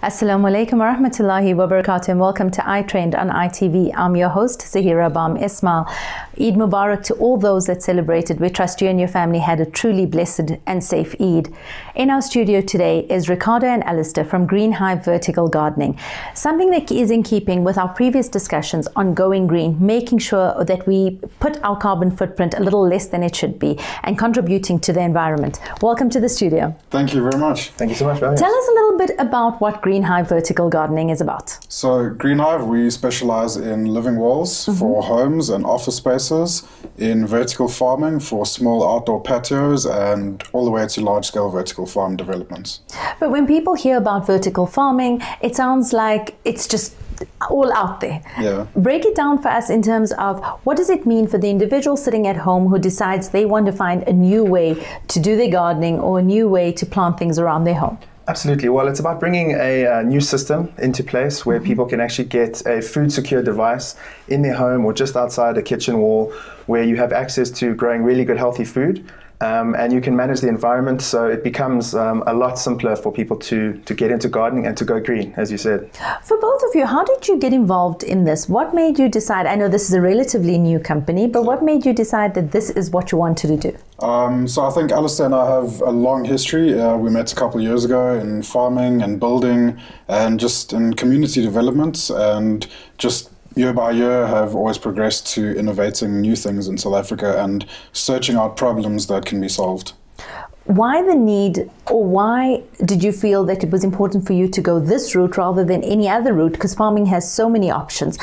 Assalamu alaikum wa rahmatullahi wa barakatuh, and welcome to iTREND on ITV. I'm your host, Zaheerah Bham Ismail. Eid Mubarak to all those that celebrated. We trust you and your family had a truly blessed and safe Eid. In our studio today is Ricardo and Alistair from Green Hive Vertical Gardening. Something that is in keeping with our previous discussions on going green, making sure that we put our carbon footprint a little less than it should be and contributing to the environment. Welcome to the studio. Thank you very much. Thank you so much for having us. Tell us a little bit about what Green Hive Vertical Gardening is about. So Green Hive, we specialize in living walls for homes and office spaces, in vertical farming for small outdoor patios, and all the way to large-scale vertical farm developments. But when people hear about vertical farming, it sounds like it's just all out there. Yeah. Break it down for us in terms of what does it mean for the individual sitting at home who decides they want to find a new way to do their gardening or a new way to plant things around their home? Absolutely. Well, it's about bringing a new system into place where people can actually get a food secure device in their home or just outside a kitchen wall where you have access to growing really good healthy food. And you can manage the environment, so it becomes a lot simpler for people to get into gardening and to go green, as you said. For both of you, how did you get involved in this? What made you decide, I know this is a relatively new company, but what made you decide that this is what you wanted to do? So I think Alistair and I have a long history. We met a couple of years ago in farming and building and just in community development, and just year by year have always progressed to innovating new things in South Africa and searching out problems that can be solved. Why the need, or why did you feel that it was important for you to go this route rather than any other route? Because farming has so many options.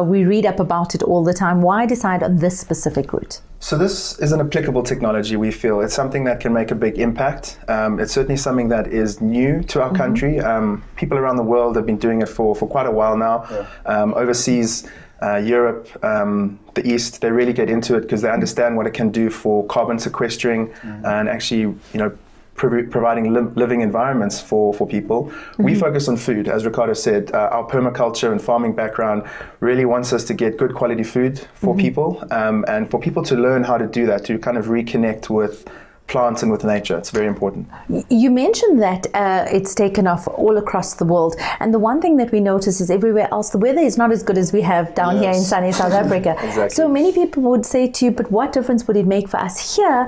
We read up about it all the time. Why decide on this specific route? So this is an applicable technology, we feel. It's something that can make a big impact. It's certainly something that is new to our country. People around the world have been doing it for quite a while now. Yeah. Overseas, Europe, the East, they really get into it because they understand what it can do for carbon sequestering and actually, providing living environments for people. We focus on food, as Ricardo said. Our permaculture and farming background really wants us to get good quality food for people, and for people to learn how to do that, to kind of reconnect with plants and with nature. It's very important. You mentioned that it's taken off all across the world, and the one thing that we notice is everywhere else the weather is not as good as we have down here in sunny South Africa. Exactly. So many people would say to you, but what difference would it make for us here,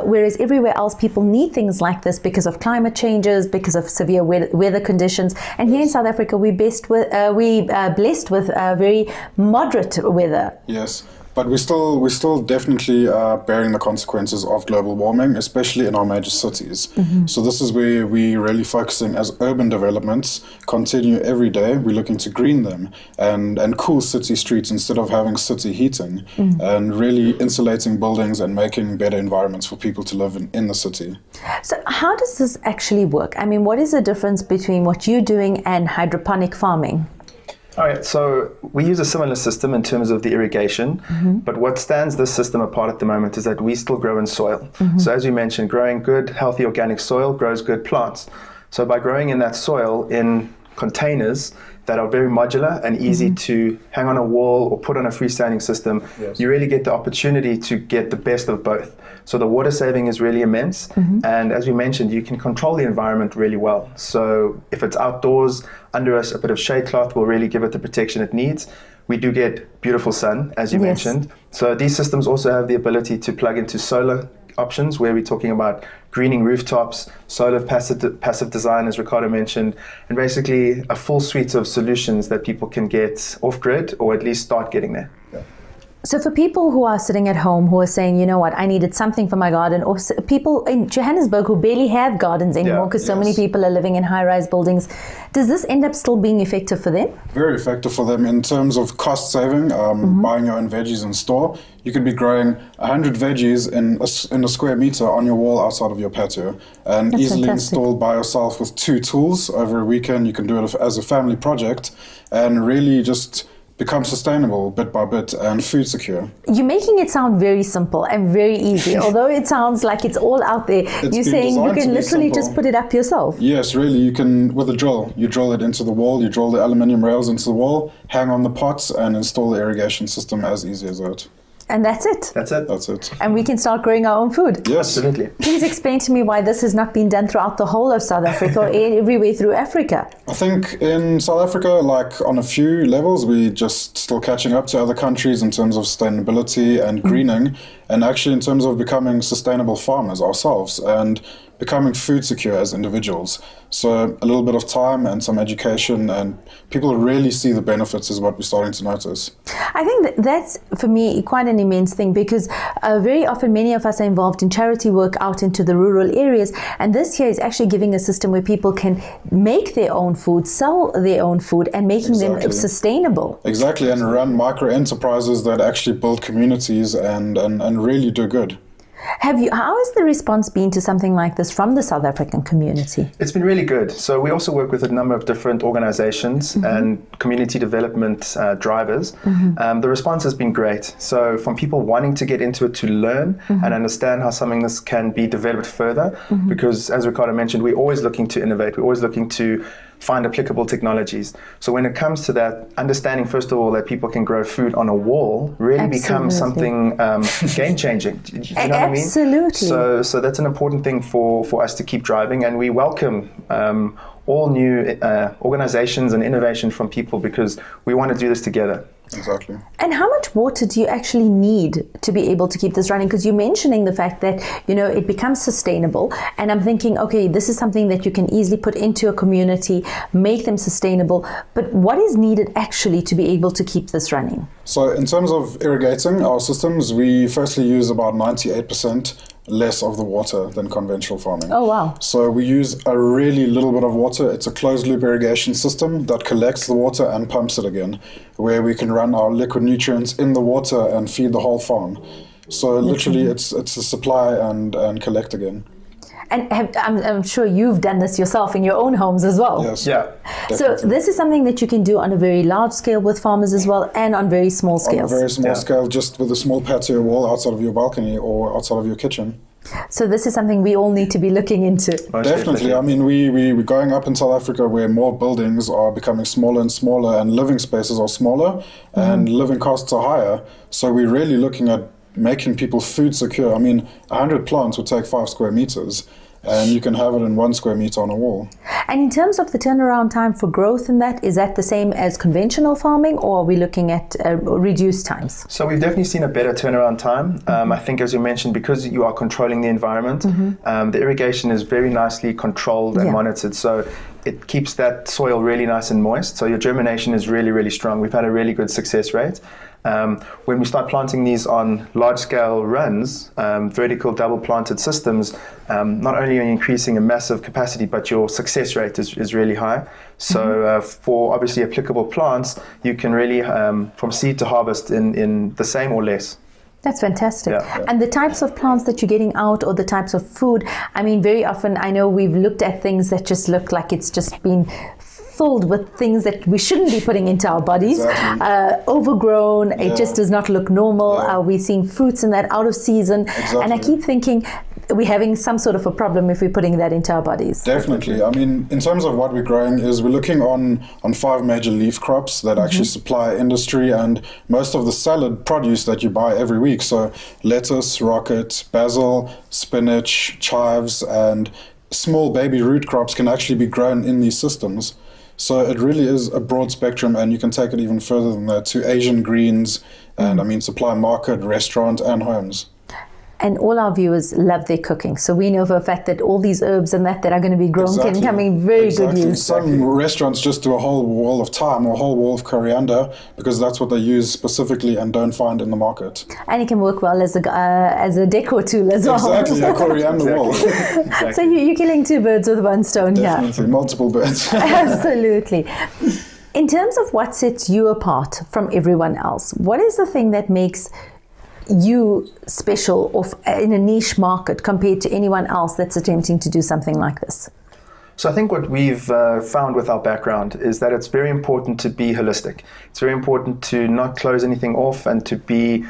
whereas everywhere else people need things like this because of climate changes, because of severe weather conditions, and here in South Africa we're blessed with very moderate weather. Yes. But we're still definitely bearing the consequences of global warming, especially in our major cities. So this is where we're really focusing as urban developments continue every day. We're looking to green them and cool city streets instead of having city heating, and really insulating buildings and making better environments for people to live in the city. So how does this actually work? I mean, what is the difference between what you're doing and hydroponic farming? All right, so we use a similar system in terms of the irrigation, but what stands this system apart at the moment is that we still grow in soil. So as you mentioned, growing good, healthy organic soil grows good plants. So by growing in that soil in containers that are very modular and easy to hang on a wall or put on a freestanding system, you really get the opportunity to get the best of both. So the water saving is really immense, and as we mentioned, you can control the environment really well. So if it's outdoors, under us, a bit of shade cloth will really give it the protection it needs. We do get beautiful sun, as you mentioned. So these systems also have the ability to plug into solar options, where we're talking about greening rooftops, solar passive design, as Ricardo mentioned, and basically a full suite of solutions that people can get off-grid or at least start getting there. So for people who are sitting at home who are saying, you know what, I needed something for my garden, or people in Johannesburg who barely have gardens anymore because so many people are living in high-rise buildings, does this end up still being effective for them? Very effective for them in terms of cost saving, buying your own veggies in store. You could be growing 100 veggies in a square meter on your wall outside of your patio, and That's easily fantastic. installed by yourself with 2 tools over a weekend. You can do it as a family project and really just become sustainable bit by bit and food secure. You're making it sound very simple and very easy, although it sounds like it's all out there. You're saying you can literally just put it up yourself. Yes, really, you can, with a drill, you drill it into the wall, you drill the aluminium rails into the wall, hang on the pots and install the irrigation system as easy as that. And that's it. That's it. That's it. And we can start growing our own food. Yes. Absolutely. Please explain to me why this has not been done throughout the whole of South Africa or everywhere through Africa. I think in South Africa, like on a few levels, we're just still catching up to other countries in terms of sustainability and greening, and actually in terms of becoming sustainable farmers ourselves and becoming food secure as individuals. So a little bit of time and some education, and people really see the benefits is what we're starting to notice. I think that's, for me, quite an immense thing, because very often many of us are involved in charity work out into the rural areas, and this here is actually giving a system where people can make their own food, sell their own food, and making them sustainable. Exactly, and run micro enterprises that actually build communities and really do good. How has the response been to something like this from the South African community? It's been really good. So we also work with a number of different organizations and community development drivers. The response has been great. So from people wanting to get into it to learn and understand how something this can be developed further, because as Ricardo mentioned, we're always looking to innovate. We're always looking to find applicable technologies. So when it comes to that, understanding first of all that people can grow food on a wall really becomes something game-changing. Do you know what I mean? Absolutely. So that's an important thing for us to keep driving, and we welcome all new organizations and innovation from people, because we want to do this together. Exactly. And how much water do you actually need to be able to keep this running? Because you're mentioning the fact that, you know, it becomes sustainable. And I'm thinking, okay, this is something that you can easily put into a community, make them sustainable. But what is needed actually to be able to keep this running? So in terms of irrigating our systems, we firstly use about 98% less of the water than conventional farming. Oh, wow. So we use a really little bit of water. It's a closed loop irrigation system that collects the water and pumps it again, where we can run our liquid nutrients in the water and feed the whole farm. So literally it's a supply and collect again. And I'm sure you've done this yourself in your own homes as well. Yes. Yeah. So this is something that you can do on a very large scale with farmers as well, and on very small scales. On a very small scale, just with a small patio wall outside of your balcony or outside of your kitchen. So this is something we all need to be looking into. Definitely. I mean, we're going up in South Africa where more buildings are becoming smaller and smaller, and living spaces are smaller, and living costs are higher. So we're really looking at making people food secure. I mean, 100 plants would take 5 square meters, and you can have it in 1 square meter on a wall. And in terms of the turnaround time for growth in that, is that the same as conventional farming, or are we looking at reduced times? So we've definitely seen a better turnaround time. I think, as you mentioned, because you are controlling the environment, the irrigation is very nicely controlled and monitored. So it keeps that soil really nice and moist. So your germination is really, really strong. We've had a really good success rate. When we start planting these on large-scale runs, vertical double-planted systems, not only are you increasing a massive capacity, but your success rate is really high. So for obviously applicable plants, you can really, from seed to harvest in the same or less. That's fantastic. Yeah. And the types of plants that you're getting out, or the types of food, I mean, very often I know we've looked at things that just look like it's just been filled with things that we shouldn't be putting into our bodies. Overgrown, it just does not look normal. We're seeing fruits in that out of season. And I keep thinking we're having some sort of a problem if we're putting that into our bodies. Definitely. I mean, in terms of what we're growing, is we're looking on 5 major leaf crops that actually supply industry and most of the salad produce that you buy every week. So lettuce, rocket, basil, spinach, chives, and small baby root crops can actually be grown in these systems. So it really is a broad spectrum, and you can take it even further than that to Asian greens and, I mean, supply market, restaurant and homes. And all our viewers love their cooking. So we know for a fact that all these herbs and that are going to be grown can come in very good use. Some restaurants just do a whole wall of thyme or a whole wall of coriander because that's what they use specifically and don't find in the market. And it can work well as a decor tool as well. Exactly, a coriander wall. So you're killing 2 birds with 1 stone here. Definitely, multiple birds. Absolutely. In terms of what sets you apart from everyone else, what is the thing that makes you special in a niche market compared to anyone else that's attempting to do something like this? So I think what we've found with our background is that it's very important to be holistic. It's very important to not close anything off and to be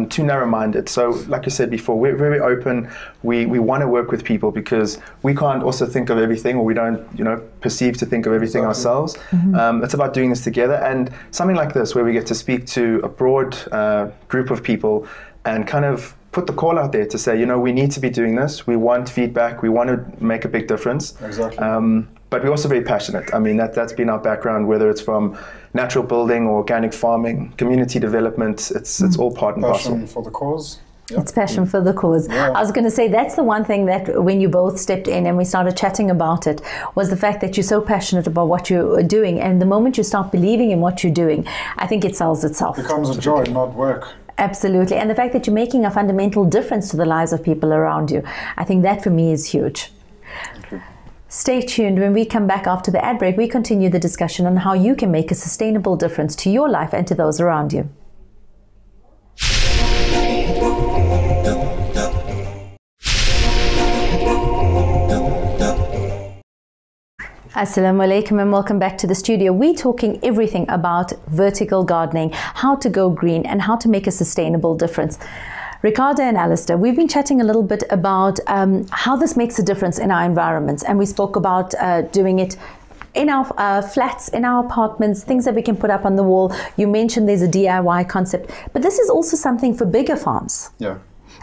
too narrow-minded. So like I said before, we're very open. We want to work with people because we can't also think of everything, or we don't perceive to think of everything ourselves. It's about doing this together, and something like this where we get to speak to a broad group of people and kind of put the call out there to say, you know, we need to be doing this. We want feedback. We want to make a big difference. Exactly. But we're also very passionate. I mean, that's been our background, whether it's from natural building or organic farming, community development. It's all part and parcel. Passion for the cause. Yeah. It's passion for the cause. Yeah. I was going to say that's the one thing that when you both stepped in and we started chatting about it was the fact that you're so passionate about what you're doing, and the moment you start believing in what you're doing, I think it sells itself. It becomes a joy, not work. Absolutely. And the fact that you're making a fundamental difference to the lives of people around you, I think that for me is huge. Stay tuned. When we come back after the ad break, we continue the discussion on how you can make a sustainable difference to your life and to those around you. Assalamu alaikum and welcome back to the studio. We're talking everything about vertical gardening, how to go green and how to make a sustainable difference. Ricardo and Alistair, we've been chatting a little bit about how this makes a difference in our environments, and we spoke about doing it in our flats, in our apartments, things that we can put up on the wall. You mentioned there's a DIY concept, but this is also something for bigger farms. Yeah.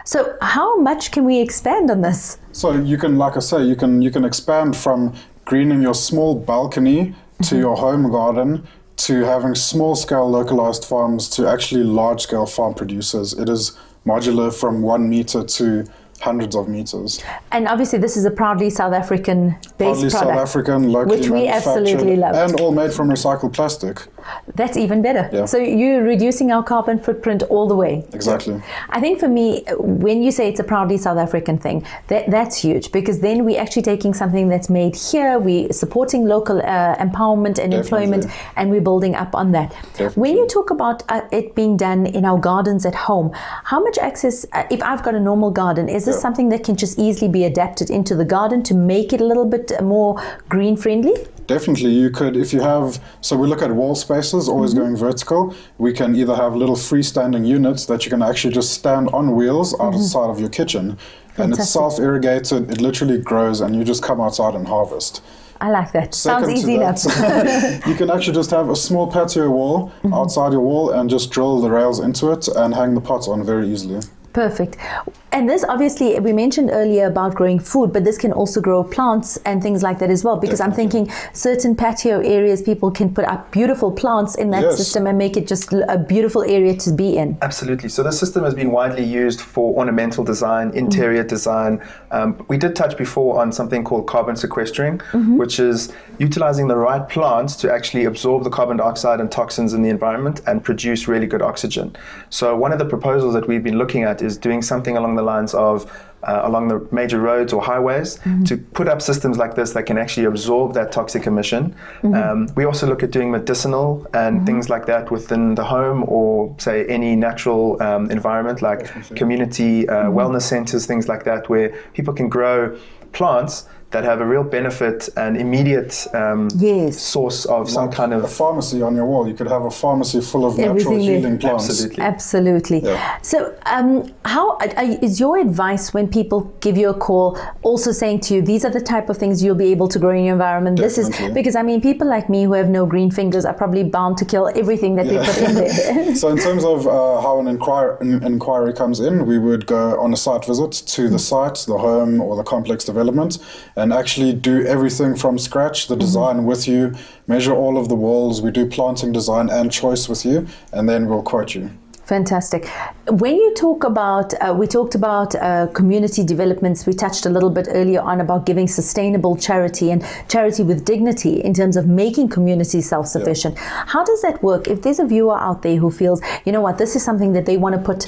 So how much can we expand on this? So you can, like I say, you can expand from greening your small balcony to your home garden, to having small-scale localized farms, to actually large-scale farm producers. It is modular from 1 meter to hundreds of meters. And obviously this is a proudly South African-based product. South African, locally which we absolutely love. And all made from recycled plastic. That's even better. Yeah. So you're reducing our carbon footprint all the way. Exactly. I think for me, when you say it's a proudly South African thing, that's huge, because then we're actually taking something that's made here, we're supporting local empowerment and employment, and we're building up on that. Definitely. When you talk about it being done in our gardens at home, how much access, if I've got a normal garden, is this something that can just easily be adapted into the garden to make it a little bit more green friendly? Definitely, you could, if you have, so we look at wall spaces, always going vertical. We can either have little freestanding units that you can actually just stand on wheels out of the side of your kitchen. And it's self-irrigated, it literally grows, and you just come outside and harvest. I like that. Sounds easy enough. You can actually just have a small patio wall outside your wall and just drill the rails into it and hang the pots on very easily. Perfect. And this, obviously, we mentioned earlier about growing food, but this can also grow plants and things like that as well, because I'm thinking certain patio areas, people can put up beautiful plants in that system and make it just a beautiful area to be in. Absolutely. So this system has been widely used for ornamental design, interior design. We did touch before on something called carbon sequestering, which is utilizing the right plants to actually absorb the carbon dioxide and toxins in the environment and produce really good oxygen. So one of the proposals that we've been looking at is doing something along the lines of along the major roads or highways to put up systems like this that can actually absorb that toxic emission. We also look at doing medicinal and things like that within the home, or say any natural environment like community wellness centers, things like that, where people can grow plants that have a real benefit and immediate source of some kind of... A pharmacy on your wall. You could have a pharmacy full of natural healing plants. Absolutely. Yeah. So how is your advice when people give you a call also saying to you, these are the type of things you'll be able to grow in your environment? Definitely. This is because, I mean, people like me who have no green fingers are probably bound to kill everything that we put in there. So in terms of how an inquiry comes in, we would go on a site visit to the site, the home or the complex development, and actually do everything from scratch, the design with you, measure all of the walls, we do planting design and choice with you, and then we'll quote you. Fantastic. When you talk about, we talked about community developments, we touched a little bit earlier on about giving sustainable charity and charity with dignity in terms of making communities self-sufficient. How does that work? If there's a viewer out there who feels, you know what, this is something that they want to put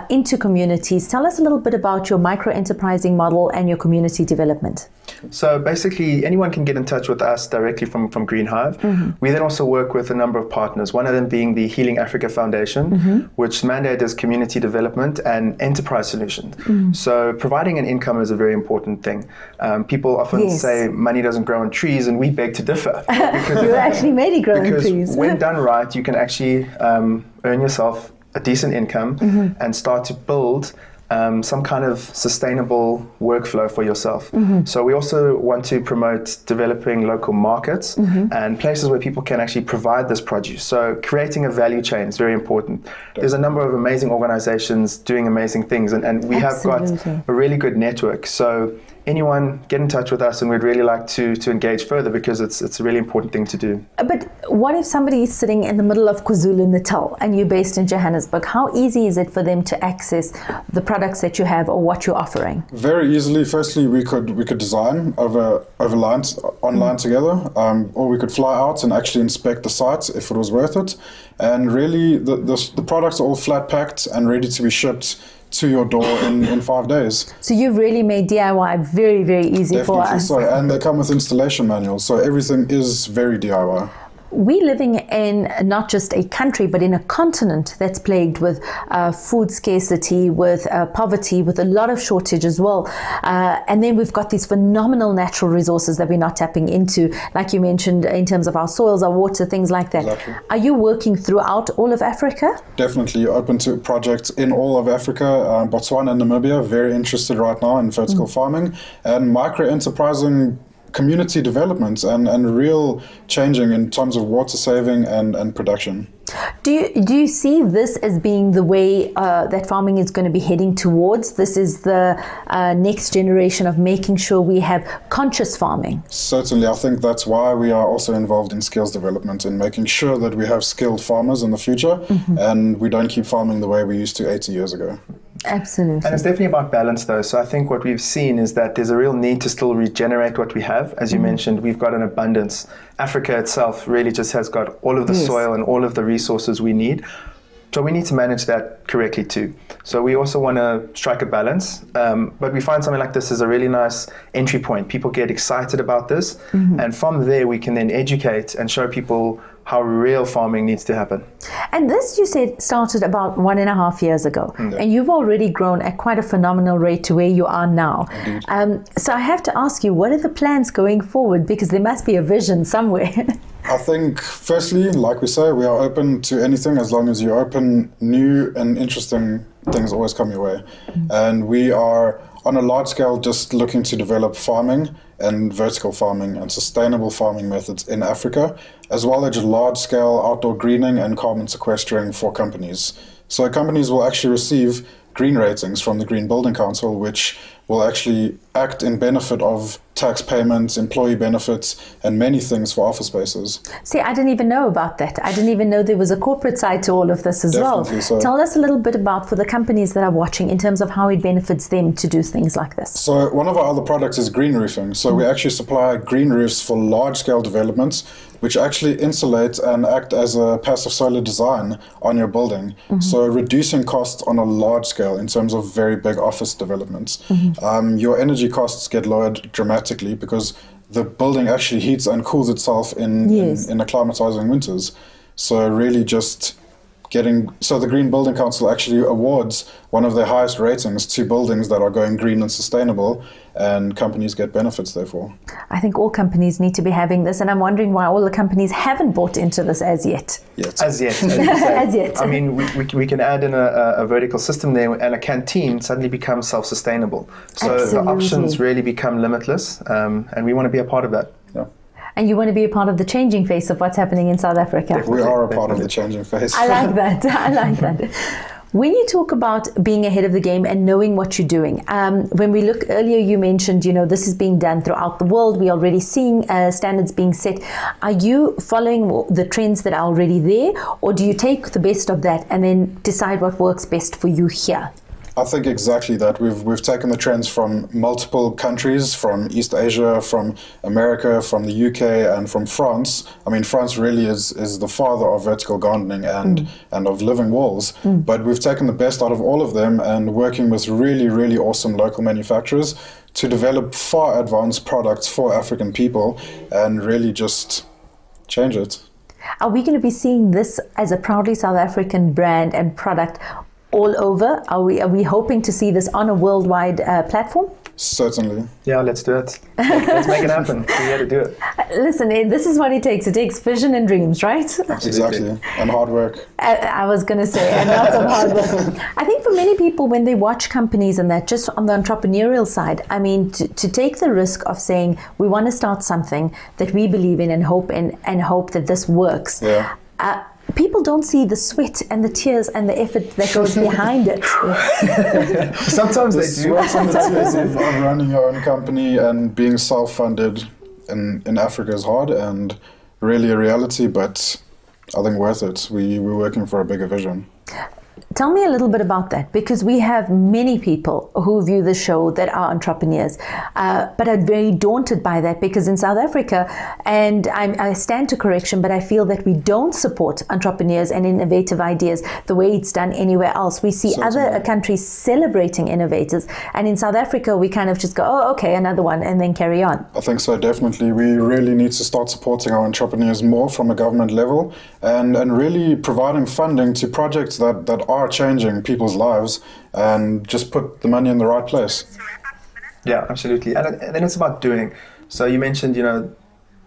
into communities, tell us a little bit about your micro-enterprising model and your community development. So basically, anyone can get in touch with us directly from GreenHive. We then also work with a number of partners, one of them being the Healing Africa Foundation, which mandate is community development and enterprise solutions. So providing an income is a very important thing. People often say money doesn't grow on trees, and we beg to differ. You actually made it grow on trees. Because when done right, you can actually earn yourself a decent income and start to build some kind of sustainable workflow for yourself. So we also want to promote developing local markets and places where people can actually provide this produce. So creating a value chain is very important. There's a number of amazing organizations doing amazing things, and we have got a really good network. So anyone, get in touch with us, and we'd really like to engage further, because it's a really important thing to do. But what if somebody is sitting in the middle of KwaZulu-Natal and you're based in Johannesburg? How easy is it for them to access the products that you have or what you're offering? Very easily. Firstly, we could design over lines online together, or we could fly out and actually inspect the site if it was worth it. And really, the products are all flat packed and ready to be shipped to your door in 5 days. So you've really made DIY very, very easy for us. So, and they come with installation manuals, so everything is very DIY. We're living in not just a country, but in a continent that's plagued with food scarcity, with poverty, with a lot of shortage as well. And then we've got these phenomenal natural resources that we're not tapping into, like you mentioned, in terms of our soils, our water, things like that. Exactly. Are you working throughout all of Africa? Definitely open to projects in all of Africa. Botswana and Namibia, very interested right now in vertical farming and micro-enterprising community development and real changing in terms of water saving and production. Do you see this as being the way that farming is going to be heading towards? This is the next generation of making sure we have conscious farming. Certainly, I think that's why we are also involved in skills development and making sure that we have skilled farmers in the future and we don't keep farming the way we used to 80 years ago. Absolutely. And it's definitely about balance, though. So I think what we've seen is that there's a real need to still regenerate what we have. As you mentioned, we've got an abundance. Africa itself really just has got all of the soil and all of the resources we need. So we need to manage that correctly too. So we also want to strike a balance, but we find something like this is a really nice entry point. People get excited about this, and from there we can then educate and show people how real farming needs to happen. And this, you said, started about 1.5 years ago, and you've already grown at quite a phenomenal rate to where you are now. So I have to ask you, what are the plans going forward? Because there must be a vision somewhere. I think, firstly, like we say, we are open to anything as long as you're open. New and interesting things always come your way. And we are, on a large scale, just looking to develop farming and vertical farming and sustainable farming methods in Africa, as well as large-scale outdoor greening and carbon sequestering for companies. So companies will actually receive green ratings from the Green Building Council, which will actually act in benefit of tax payments, employee benefits, and many things for office spaces. See, I didn't even know about that. I didn't even know there was a corporate side to all of this as well. So. Tell us a little bit about, for the companies that are watching, in terms of how it benefits them to do things like this. So one of our other products is green roofing. So we actually supply green roofs for large-scale developments, which actually insulate and act as a passive solar design on your building. So reducing costs on a large scale in terms of very big office developments. Your energy costs get lowered dramatically because the building actually heats and cools itself in acclimatizing winters. So really just so the Green Building Council actually awards one of their highest ratings to buildings that are going green and sustainable, and companies get benefits therefore. I think all companies need to be having this, and I'm wondering why all the companies haven't bought into this as yet. As yet. As yet. I mean, we can add in a vertical system there, and a canteen suddenly becomes self-sustainable. So the options really become limitless, and we want to be a part of that. And you want to be a part of the changing face of what's happening in South Africa. We are a part of the changing face. I like that. I like that. When you talk about being ahead of the game and knowing what you're doing, when we look earlier, you mentioned, this is being done throughout the world. We're already seeing standards being set. Are you following the trends that are already there, or do you take the best of that and then decide what works best for you here? I think exactly that. We've taken the trends from multiple countries, from East Asia, from America, from the UK, and from France. I mean, France really is the father of vertical gardening and of living walls. But we've taken the best out of all of them and working with really, really awesome local manufacturers to develop far advanced products for African people and really just change it. Are we going to be seeing this as a proudly South African brand and product all over? Are we hoping to see this on a worldwide platform? Certainly. Yeah, let's do it. Let's make it happen. We're here to do it. Listen, this is what it takes. It takes vision and dreams, right? Exactly. And hard work. I was going to say, and lots of hard work. I think for many people, when they watch companies and that, just on the entrepreneurial side, I mean, to take the risk of saying, we want to start something that we believe in and hope that this works. Yeah. People don't see the sweat and the tears and the effort that goes behind it. Sometimes they do. Sweat and the tears of running your own company and being self-funded in Africa is hard and really a reality, but I think worth it. We're working for a bigger vision. Tell me a little bit about that, because we have many people who view the show that are entrepreneurs, but are very daunted by that, because in South Africa, and I stand to correction, but I feel that we don't support entrepreneurs and innovative ideas the way it's done anywhere else. We see other countries celebrating innovators, and in South Africa, we kind of just go, oh, okay, another one, and then carry on. I think so, definitely. We really need to start supporting our entrepreneurs more from a government level and really providing funding to projects that are changing people's lives, and just put the money in the right place. Yeah, absolutely. And then it's about doing. So you mentioned, you know,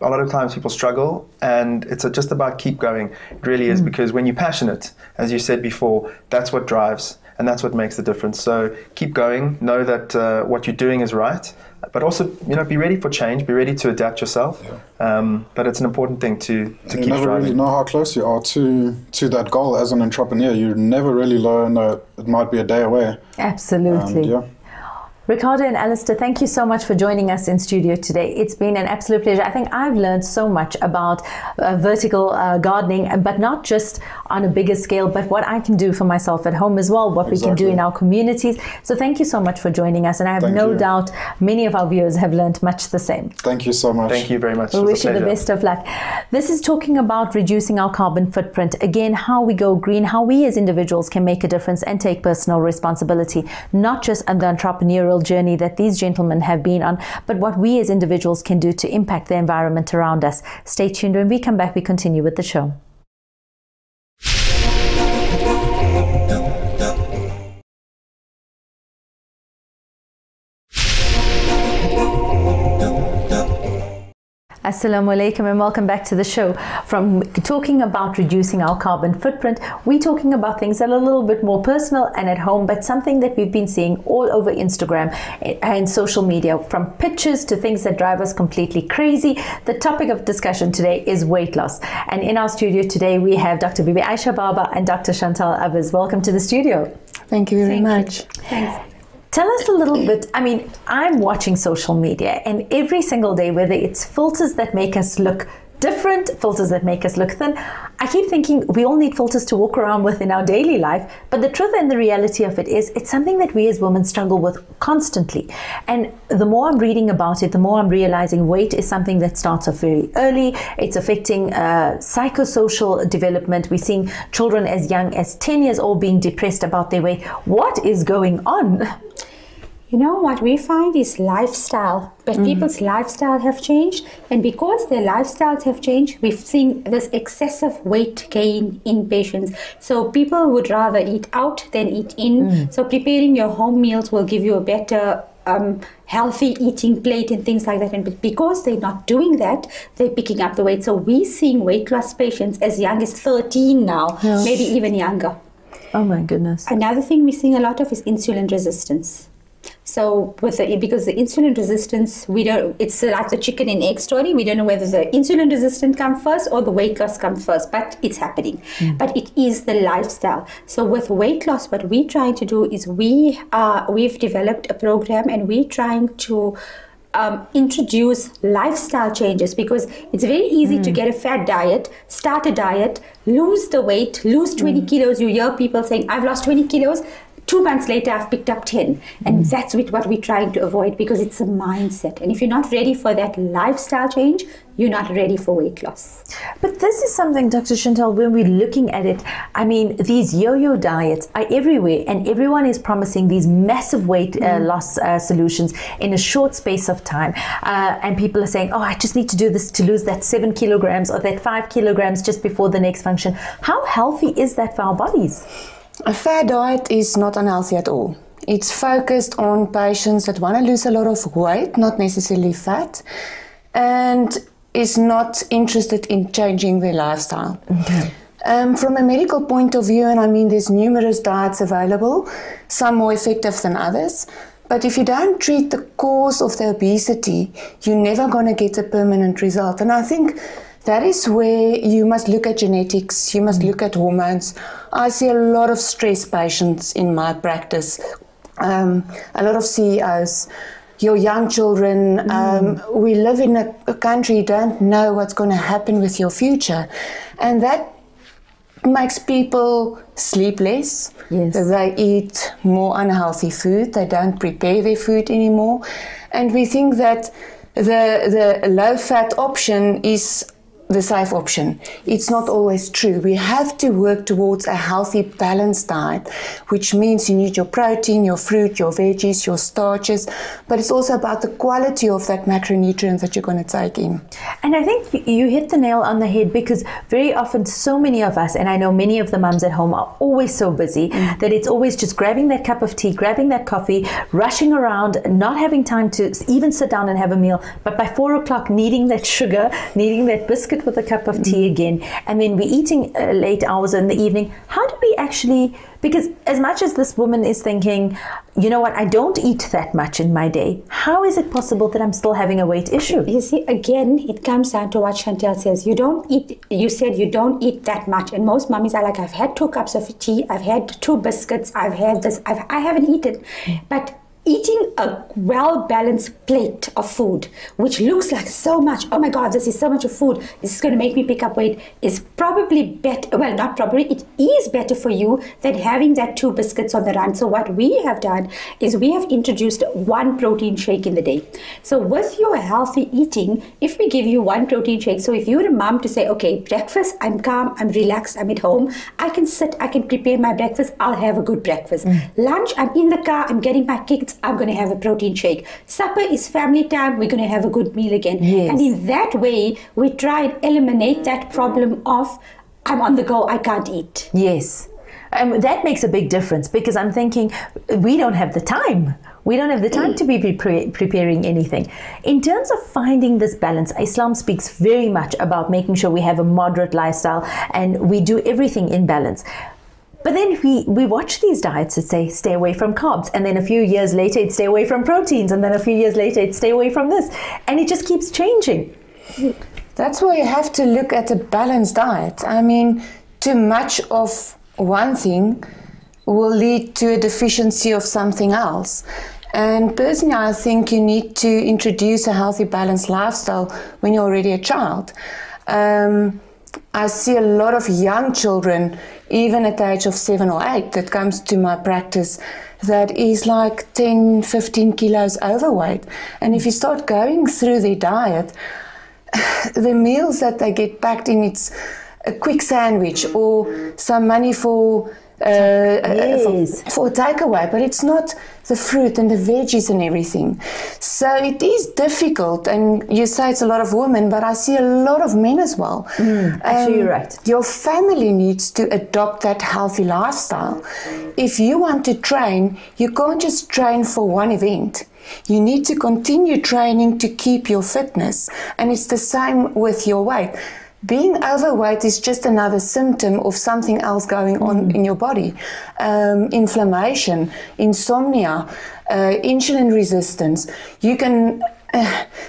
a lot of times people struggle, and it's just about keep going. It really is, because when you're passionate, as you said before, that's what drives, and that's what makes the difference. So keep going, know that what you're doing is right, but also, you know, be ready for change, be ready to adapt yourself. Yeah. But it's an important thing to keep driving. You never really know how close you are to that goal as an entrepreneur. You never really learn that it might be a day away. Absolutely. And, yeah. Ricardo and Alistair, thank you so much for joining us in studio today. It's been an absolute pleasure. I think I've learned so much about vertical gardening, but not just on a bigger scale, but what I can do for myself at home as well, what we can do in our communities. So thank you so much for joining us, and I have no doubt many of our viewers have learned much the same. Thank you so much. Thank you very much. We wish you the best of luck. This is talking about reducing our carbon footprint. Again, how we go green, how we as individuals can make a difference and take personal responsibility, not just on the entrepreneurial journey that these gentlemen have been on, but what we as individuals can do to impact the environment around us. Stay tuned. When we come back, we continue with the show. Assalamu alaikum and welcome back to the show. From talking about reducing our carbon footprint, we're talking about things that are a little bit more personal and at home, but something that we've been seeing all over Instagram and social media, from pictures to things that drive us completely crazy. The topic of discussion today is weight loss. And in our studio today, we have Dr. Bibi Aisha Baba and Dr. Chantal Abbas. Welcome to the studio. Thank you very much. Thanks. Tell us a little bit, I mean, I'm watching social media, and every single day, whether it's filters that make us look different, filters that make us look thin, I keep thinking we all need filters to walk around with in our daily life, but the truth and the reality of it is it's something that we as women struggle with constantly. And the more I'm reading about it, the more I'm realizing weight is something that starts off very early. It's affecting psychosocial development. We're seeing children as young as 10 years old being depressed about their weight. What is going on? You know, what we find is lifestyle, but people's lifestyle have changed, and because their lifestyles have changed, we've seen this excessive weight gain in patients. So people would rather eat out than eat in. So preparing your home meals will give you a better healthy eating plate and things like that, and because they're not doing that, they're picking up the weight. So we're seeing weight loss patients as young as 13 now, maybe even younger. Oh my goodness. Another thing we're seeing a lot of is insulin resistance. So because the insulin resistance, it's like the chicken and egg story. We don't know whether the insulin resistance comes first or the weight loss comes first, but it's happening. But it is the lifestyle. So with weight loss, what we're trying to do is we've developed a program, and we're trying to introduce lifestyle changes, because it's very easy to get a fat diet, start a diet, lose the weight, lose 20 kilos. You hear people saying, I've lost 20 kilos. 2 months later, I've picked up 10. And that's what we're trying to avoid, because it's a mindset. And if you're not ready for that lifestyle change, you're not ready for weight loss. But this is something, Dr. Chantal, when we're looking at it, I mean, these yo-yo diets are everywhere, and everyone is promising these massive weight loss solutions in a short space of time. And people are saying, oh, I just need to do this to lose that 7 kilograms or that 5 kilograms just before the next function. How healthy is that for our bodies? A fat diet is not unhealthy at all. It's focused on patients that want to lose a lot of weight, not necessarily fat. And is not interested in changing their lifestyle. Okay. From a medical point of view, and I mean there's numerous diets available, some more effective than others, but if you don't treat the cause of the obesity, you're never going to get a permanent result. And I think that is where you must look at genetics, you must look at hormones. I see a lot of stress patients in my practice, a lot of CEOs, your young children. We live in a country, you don't know what's going to happen with your future. And that makes people sleep less. Yes. They eat more unhealthy food. They don't prepare their food anymore. And we think that the low-fat option is the safe option. It's not always true. We have to work towards a healthy, balanced diet, which means you need your protein, your fruit, your veggies, your starches, but it's also about the quality of that macronutrient that you're going to take in. And I think you hit the nail on the head, because very often so many of us, and I know many of the mums at home, are always so busy that it's always just grabbing that cup of tea, grabbing that coffee, rushing around, not having time to even sit down and have a meal, but by 4 o'clock needing that sugar, needing that biscuit with a cup of tea again, and then we're eating late hours in the evening. How do we actually, because as much as this woman is thinking, you know what, I don't eat that much in my day, how is it possible that I'm still having a weight issue? You see, again, it comes down to what Chantel says. You don't eat, you said you don't eat that much, and most mummies are like, I've had 2 cups of tea, I've had 2 biscuits, I've had this, I haven't eaten. But eating a well-balanced plate of food, which looks like so much, oh my God, this is so much of food, this is going to make me pick up weight, is probably better, well, not probably, it is better for you than having that 2 biscuits on the run. So what we have done is we have introduced 1 protein shake in the day. So with your healthy eating, if we give you 1 protein shake, so if you're a mom to say, okay, breakfast, I'm calm, I'm relaxed, I'm at home, I can sit, I can prepare my breakfast, I'll have a good breakfast. Lunch, I'm in the car, I'm getting my kids, I'm going to have a protein shake. Supper is family time, we're going to have a good meal again. Yes. And in that way, we try and eliminate that problem of, I'm on the go, I can't eat. Yes. That makes a big difference, because I'm thinking we don't have the time. We don't have the time to be preparing anything. In terms of finding this balance, Islam speaks very much about making sure we have a moderate lifestyle and we do everything in balance. But then we watch these diets that say stay away from carbs, and then a few years later it's stay away from proteins, and then a few years later it's stay away from this, and it just keeps changing. That's why you have to look at a balanced diet. I mean, too much of one thing will lead to a deficiency of something else. And personally, I think you need to introduce a healthy, balanced lifestyle when you're already a child. I see a lot of young children, even at the age of 7 or 8, that comes to my practice that is like 10, 15 kilos overweight. And if you start going through their diet, the meals that they get packed in, it's a quick sandwich or some money for takeaway, but it's not the fruit and the veggies and everything. So it is difficult, and you say it's a lot of women, but I see a lot of men as well. Actually, you're right. Your family needs to adopt that healthy lifestyle. If you want to train, you can't just train for one event. You need to continue training to keep your fitness, and it's the same with your weight. Being overweight is just another symptom of something else going on in your body. Inflammation, insomnia, insulin resistance. You can,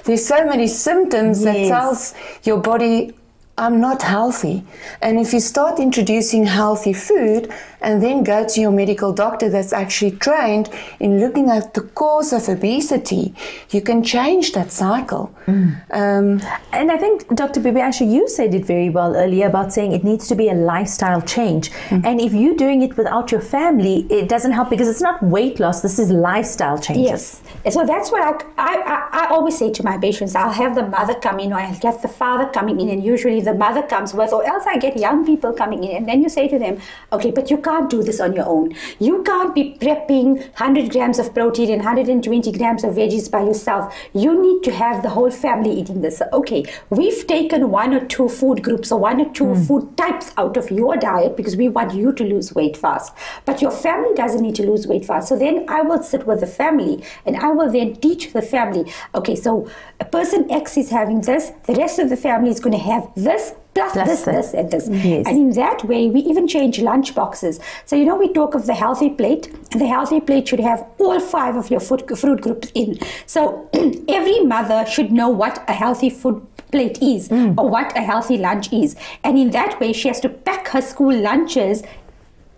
there's so many symptoms that tells your body, I'm not healthy. And if you start introducing healthy food and then go to your medical doctor that's actually trained in looking at the cause of obesity, you can change that cycle. And I think, Dr. Bibi, actually you said it very well earlier about saying it needs to be a lifestyle change. And if you're doing it without your family, it doesn't help, because it's not weight loss, this is lifestyle changes. Yes. So that's what I always say to my patients. I'll have the mother come in, or I'll get the father coming in, and usually the mother comes with, or else I get young people coming in, and then you say to them, okay, but you can't do this on your own. You can't be prepping 100 grams of protein and 120 grams of veggies by yourself. You need to have the whole family eating this. Okay, we've taken 1 or 2 food groups or 1 or 2 food types out of your diet because we want you to lose weight fast. But your family doesn't need to lose weight fast. So then I will sit with the family and I will then teach the family, okay, so a person X is having this, the rest of the family is going to have this, plus this, and this. Yes. And in that way, we even change lunch boxes. So, you know, we talk of the healthy plate. The healthy plate should have all 5 of your fruit groups in. So every mother should know what a healthy food plate is or what a healthy lunch is. And in that way, she has to pack her school lunches.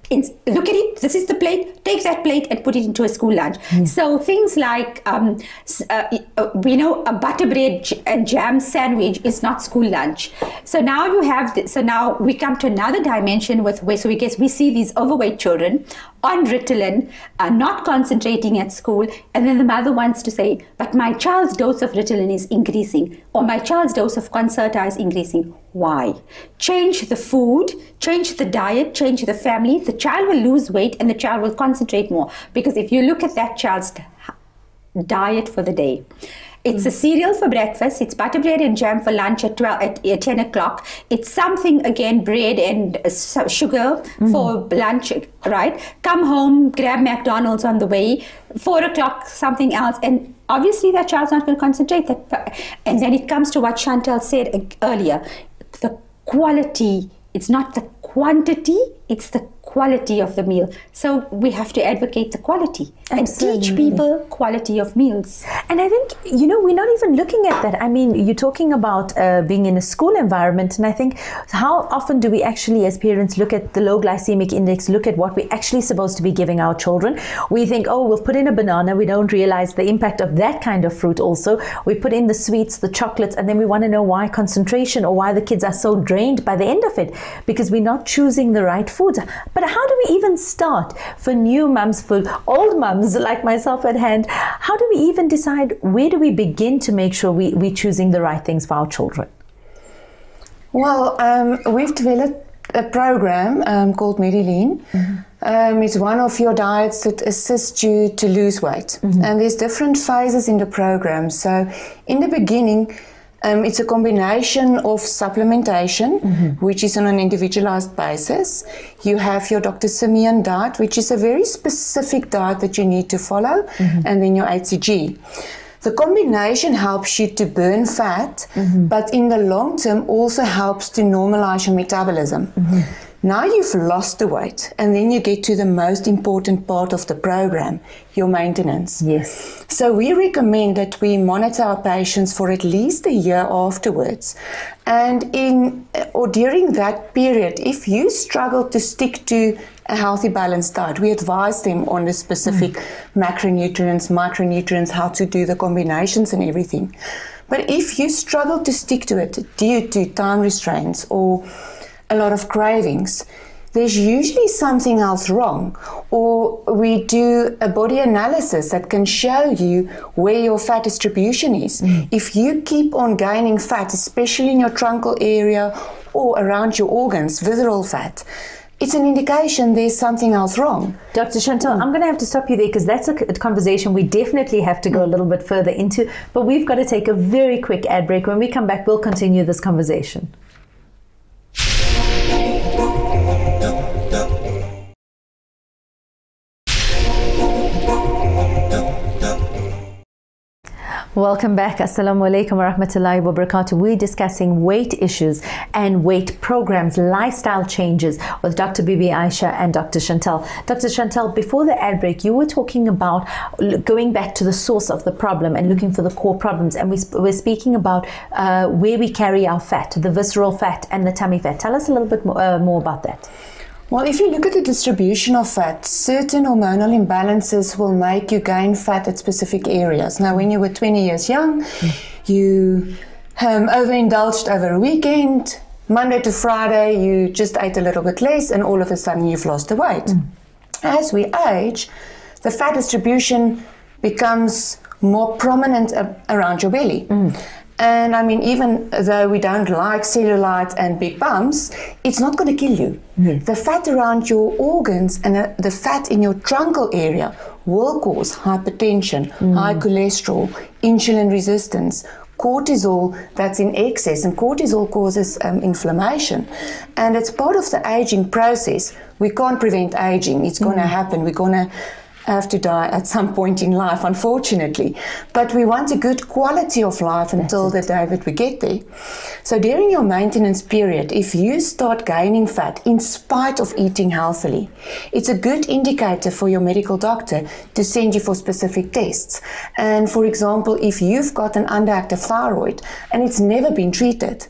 Look at it, this is the plate, take that plate and put it into a school lunch. So things like, we know a butter bread and jam sandwich is not school lunch. So now you have, so now we come to another dimension with where, so we see these overweight children on Ritalin, not concentrating at school, and then the mother wants to say, but my child's dose of Ritalin is increasing, or my child's dose of Concerta is increasing. Why? Change the food, change the diet, change the family. The child will lose weight and the child will concentrate more. Because if you look at that child's diet for the day, it's a cereal for breakfast, it's butter bread and jam for lunch at 10 o'clock. It's something, again, bread and sugar for lunch, right? Come home, grab McDonald's on the way, 4 o'clock, something else. And obviously that child's not going to concentrate. And then it comes to what Chantal said earlier. The quality, it's not the quantity, it's the quality of the meal. So we have to advocate the quality and teach people quality of meals. And I think, you know, we're not even looking at that. I mean, you're talking about being in a school environment, and I think how often do we actually as parents look at the low glycemic index, look at what we're actually supposed to be giving our children. We think, oh, we'll put in a banana. We don't realize the impact of that kind of fruit also. We put in the sweets, the chocolates, and then we want to know why concentration or why the kids are so drained by the end of it, because we're not choosing the right foods. But how do we even start for new mums, for old mums like myself at hand? How do we even decide, where do we begin to make sure we're choosing the right things for our children? Well, we've developed a program called MediLean. It's one of your diets that assists you to lose weight. And there's different phases in the program. So in the beginning, it's a combination of supplementation, which is on an individualized basis. You have your Dr. Simeon diet, which is a very specific diet that you need to follow, and then your HCG. The combination helps you to burn fat, but in the long term also helps to normalize your metabolism. Now you've lost the weight, and then you get to the most important part of the program, your maintenance. Yes. So we recommend that we monitor our patients for at least a year afterwards. And during that period, if you struggle to stick to a healthy balanced diet, we advise them on the specific macronutrients, micronutrients, how to do the combinations and everything. But if you struggle to stick to it due to time restraints or a lot of cravings, there's usually something else wrong. Or we do a body analysis that can show you where your fat distribution is. If you keep on gaining fat, especially in your truncal area or around your organs, visceral fat, it's an indication there's something else wrong. Dr. Chantal, I'm going to have to stop you there, because that's a conversation we definitely have to go a little bit further into. But we've got to take a very quick ad break. When we come back, we'll continue this conversation. Welcome back. Assalamu alaikum wa rahmatullahi wa barakatuh. We're discussing weight issues and weight programs, lifestyle changes with Dr. Bibi Aisha and Dr. Chantal. Dr. Chantal, before the ad break, you were talking about going back to the source of the problem and looking for the core problems. And we're speaking about where we carry our fat, the visceral fat and the tummy fat. Tell us a little bit more about that. Well, if you look at the distribution of fat, certain hormonal imbalances will make you gain fat at specific areas. Now, when you were 20 years young, you overindulged over a weekend. Monday to Friday, you just ate a little bit less, and all of a sudden you've lost the weight. As we age, the fat distribution becomes more prominent around your belly. And I mean, even though we don't like cellulite and big bumps, it's not going to kill you. Yes. The fat around your organs and the fat in your truncal area will cause hypertension, high cholesterol, insulin resistance, cortisol that's in excess, and cortisol causes inflammation. And it's part of the aging process. We can't prevent aging. It's going to happen. We're going to have to die at some point in life, unfortunately. But we want a good quality of life until the day that we get there. So during your maintenance period, if you start gaining fat in spite of eating healthily, it's a good indicator for your medical doctor to send you for specific tests. And for example, if you've got an underactive thyroid and it's never been treated,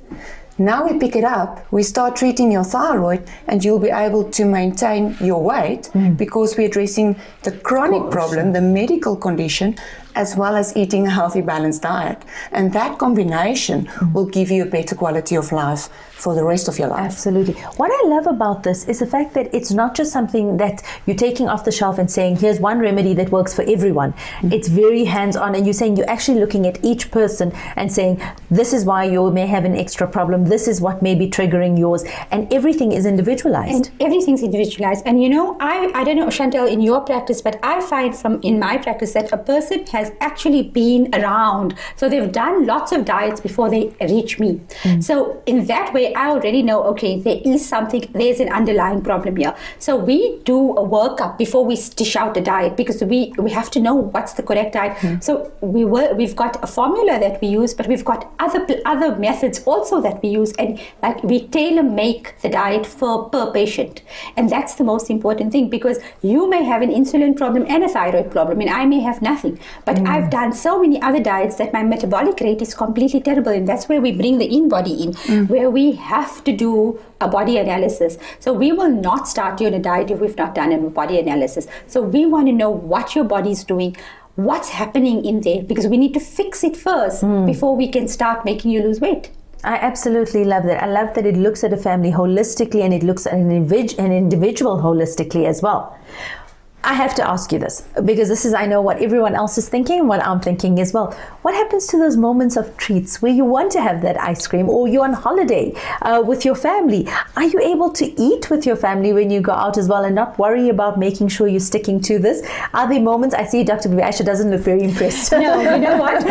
now we pick it up, we start treating your thyroid, and you'll be able to maintain your weight because we're addressing the chronic problem, the medical condition, as well as eating a healthy, balanced diet. And that combination will give you a better quality of life for the rest of your life. Absolutely. What I love about this is the fact that it's not just something that you're taking off the shelf and saying, here's one remedy that works for everyone. It's very hands-on, and you're saying you're actually looking at each person and saying, this is why you may have an extra problem, this is what may be triggering yours, and everything is individualized. And everything's individualized. And you know, I don't know, Chantel, in your practice, but I find in my practice that a person has actually been around. So they've done lots of diets before they reach me. So in that way, I already know, okay, there is something, there's an underlying problem here. So we do a workup before we dish out a diet, because we have to know what's the correct diet. So we've got a formula that we use, but we've got other methods also that we use, and like we tailor make the diet per patient. And that's the most important thing, because you may have an insulin problem and a thyroid problem, and I may have nothing. But I've done so many other diets that my metabolic rate is completely terrible, and that's where we bring the in-body in, where we have to do a body analysis. So we will not start you on a diet if we've not done a body analysis. So we want to know what your body is doing, what's happening in there, because we need to fix it first before we can start making you lose weight. I absolutely love that. I love that it looks at a family holistically, and it looks at an individual holistically as well. I have to ask you this, because this is, I know, what everyone else is thinking, what I'm thinking as well. What happens to those moments of treats where you want to have that ice cream, or you're on holiday with your family? Are you able to eat with your family when you go out as well, and not worry about making sure you're sticking to this? Are there moments? I see Dr. Aisha doesn't look very impressed. No, you know what?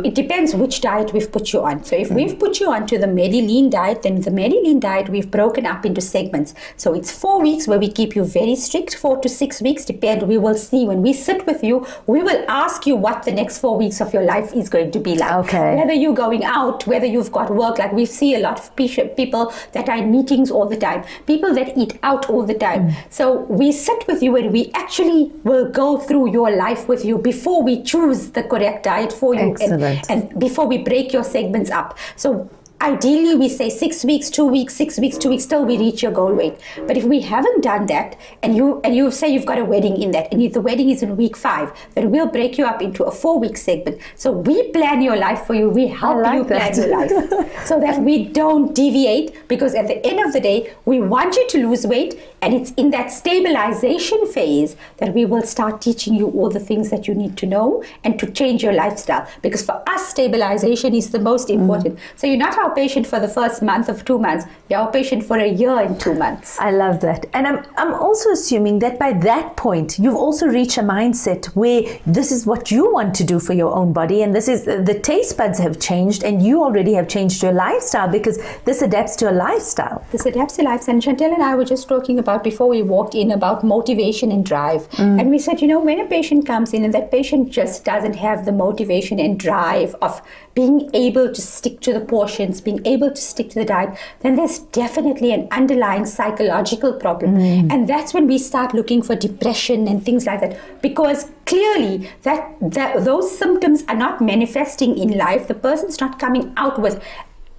It depends which diet we've put you on. So if we've put you onto the Medi-Lean diet, then the Medi-Lean diet we've broken up into segments. So it's 4 weeks where we keep you very strict, 4 to 6 weeks, depend. We will see when we sit with you, we will ask you what the next 4 weeks of your life is going to be like. Okay. Whether you're going out, whether you've got work, like we see a lot of people that are in meetings all the time, people that eat out all the time. So we sit with you and we actually will go through your life with you before we choose the correct diet for you. Excellent. And before we break your segments up. So ideally, we say 6 weeks, 2 weeks, 6 weeks, 2 weeks, till we reach your goal weight. But if we haven't done that, and you say you've got a wedding in that, and if the wedding is in week 5, then we'll break you up into a 4-week segment. So we plan your life for you. We help you plan your life, so that we don't deviate. Because at the end of the day, we want you to lose weight, and it's in that stabilization phase that we will start teaching you all the things that you need to know and to change your lifestyle. Because for us, stabilization is the most important. So you're not our patient for the first month of 2 months. You're our patient for a year and 2 months. I love that. And I'm also assuming that by that point, you've also reached a mindset where this is what you want to do for your own body, and this is the taste buds have changed, and you already have changed your lifestyle, because this adapts to a lifestyle. This adapts to lifestyle. And Chantel and I were just talking about before we walked in about motivation and drive. And we said, you know, when a patient comes in and that patient just doesn't have the motivation and drive of being able to stick to the portions, being able to stick to the diet, then there's definitely an underlying psychological problem. And that's when we start looking for depression and things like that, because clearly that those symptoms are not manifesting in life. The person's not coming out with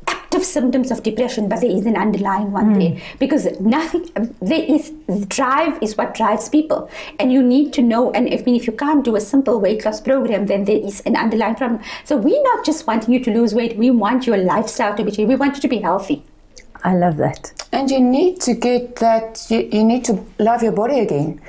active symptoms of depression, but there is an underlying one there, because drive is what drives people, and you need to know. And if you can't do a simple weight loss program, then there is an underlying problem. So we're not just wanting you to lose weight, we want your lifestyle to be changed. We want you to be healthy. I love that. And you need to get that, you need to love your body again.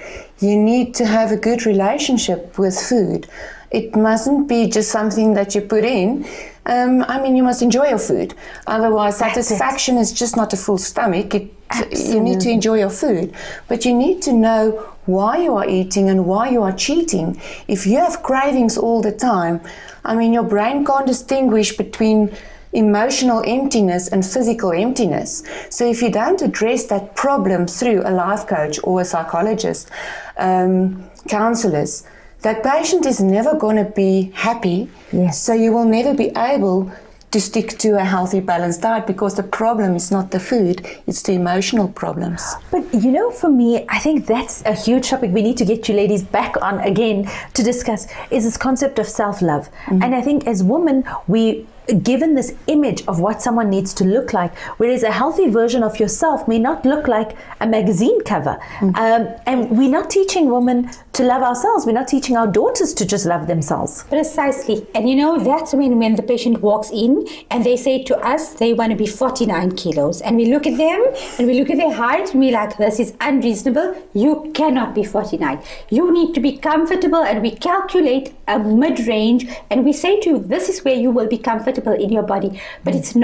You need to have a good relationship with food. It mustn't be just something that you put in I mean, you must enjoy your food. Otherwise, satisfaction is just not a full stomach. You need to enjoy your food. But you need to know why you are eating and why you are cheating. If you have cravings all the time, I mean, your brain can't distinguish between emotional emptiness and physical emptiness. So if you don't address that problem through a life coach or a psychologist, counselors, that patient is never going to be happy. Yes. So you will never be able to stick to a healthy, balanced diet, because the problem is not the food, it's the emotional problems. But you know, for me, I think that's a huge topic we need to get you ladies back on again to discuss, is this concept of self-love. And I think as women, we given this image of what someone needs to look like, whereas a healthy version of yourself may not look like a magazine cover. And we're not teaching women to love ourselves. We're not teaching our daughters to just love themselves. Precisely. And you know, that's when the patient walks in and they say to us they want to be 49 kilos. And we look at them and we look at their height and we're like, this is unreasonable. You cannot be 49. You need to be comfortable, and we calculate a mid-range and we say to you, this is where you will be comfortable in your body. But it's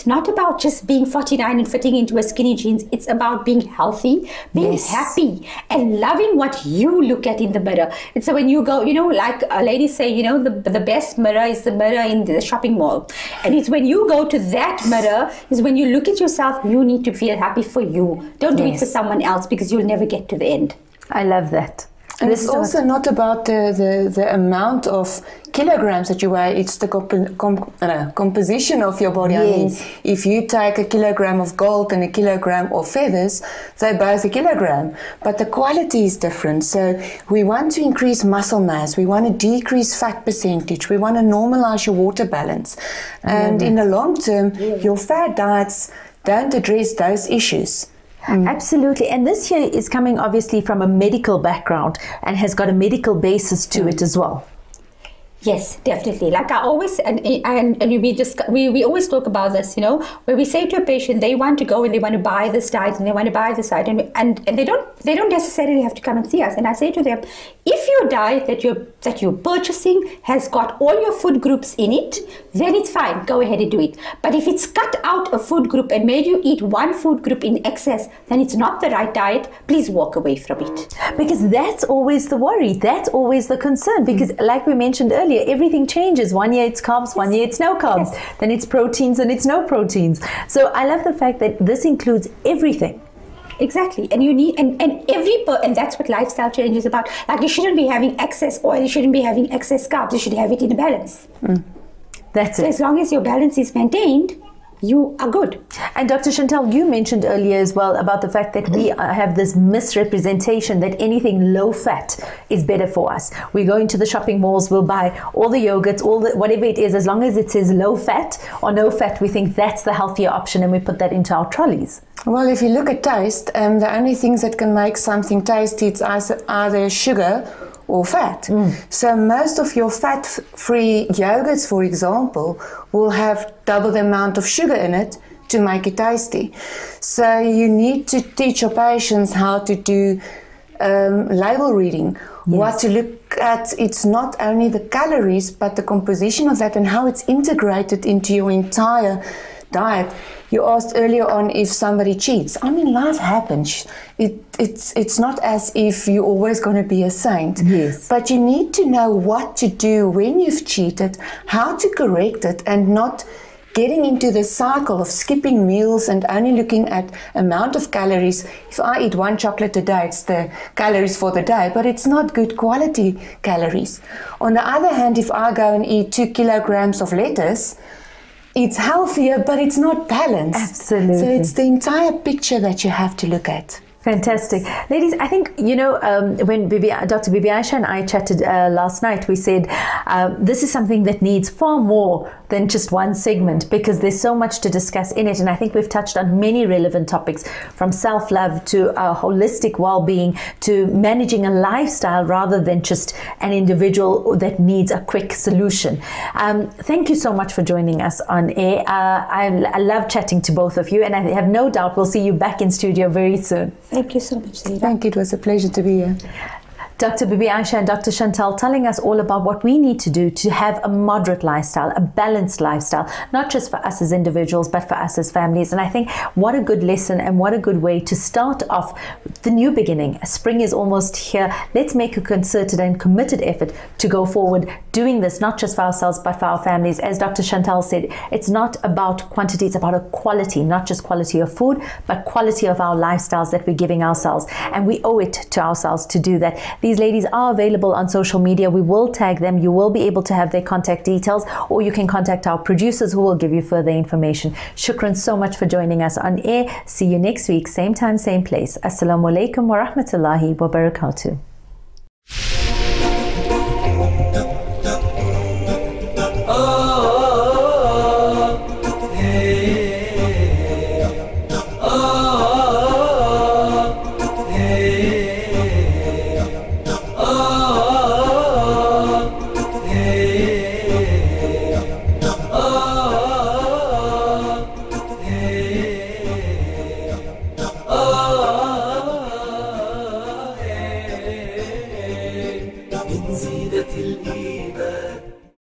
not about just being 49 and fitting into a skinny jeans. It's about being healthy, being happy, and loving what you look at in the mirror. And so when you go, you know, like ladies say, you know, the best mirror is the mirror in the shopping mall. And it's when you go to that mirror, is when you look at yourself, you need to feel happy for you. Don't do it for someone else, because you'll never get to the end. I love that. And it's also not about the amount of kilograms that you weigh, it's the composition of your body. I mean, if you take a kilogram of gold and a kilogram of feathers, they're both a kilogram, but the quality is different. So we want to increase muscle mass, we want to decrease fat percentage, we want to normalize your water balance. And in the long term, your fad diets don't address those issues. Absolutely. And this here is coming obviously from a medical background and has got a medical basis to it as well. Yes, definitely. Like I always, and we always talk about this, you know, where we say to a patient, they want to go and they want to buy this diet and they want to buy this diet, and they don't necessarily have to come and see us. And I say to them, if your diet that you're purchasing has got all your food groups in it, then it's fine. Go ahead and do it. But if it's cut out a food group and made you eat one food group in excess, then it's not the right diet. Please walk away from it. Because that's always the worry. That's always the concern. Because like we mentioned earlier, everything changes. One year it's carbs, one year it's no carbs, then it's proteins and it's no proteins. So I love the fact that this includes everything. Exactly. And you need, and that's what lifestyle change is about. Like, you shouldn't be having excess oil, you shouldn't be having excess carbs, you should have it in a balance. That's it. So as long as your balance is maintained, you are good. And Dr. Chantal, you mentioned earlier as well about the fact that we have this misrepresentation that anything low fat is better for us. We go into the shopping malls, we'll buy all the yogurts, whatever it is, as long as it says low fat or no fat, we think that's the healthier option and we put that into our trolleys. Well, if you look at taste, the only things that can make something tasty, it's either sugar or fat. So most of your fat-free yogurts, for example, will have double the amount of sugar in it to make it tasty. So you need to teach your patients how to do label reading, what to look at. It's not only the calories, but the composition of that and how it's integrated into your entire diet. You asked earlier on if somebody cheats. I mean, life happens. It's not as if you're always going to be a saint. Yes. But you need to know what to do when you've cheated, how to correct it, and not getting into the cycle of skipping meals and only looking at amount of calories. If I eat one chocolate a day, it's the calories for the day, but it's not good quality calories. On the other hand, if I go and eat 2 kilograms of lettuce, it's healthier, but it's not balanced. Absolutely. So it's the entire picture that you have to look at. Fantastic. Ladies, I think, you know, when Dr. Bibi Aisha and I chatted last night, we said this is something that needs far more than just one segment, because there's so much to discuss in it. And I think we've touched on many relevant topics, from self-love to holistic well-being to managing a lifestyle rather than just an individual that needs a quick solution. Thank you so much for joining us on air. I love chatting to both of you, and I have no doubt we'll see you back in studio very soon. Thank you so much, Zaheerah. Thank you. It was a pleasure to be here. Dr. Bibi Aisha and Dr. Chantal telling us all about what we need to do to have a moderate lifestyle, a balanced lifestyle, not just for us as individuals, but for us as families. And I think what a good lesson and what a good way to start off the new beginning. Spring is almost here. Let's make a concerted and committed effort to go forward doing this, not just for ourselves, but for our families. As Dr. Chantal said, it's not about quantity, it's about a quality, not just quality of food, but quality of our lifestyles that we're giving ourselves. And we owe it to ourselves to do that. These ladies are available on social media. We will tag them. You will be able to have their contact details, or you can contact our producers who will give you further information. Shukran so much for joining us on air. See you next week, same time, same place. Assalamu alaikum wa rahmatullahi wa barakatuh. من زينة الإيمان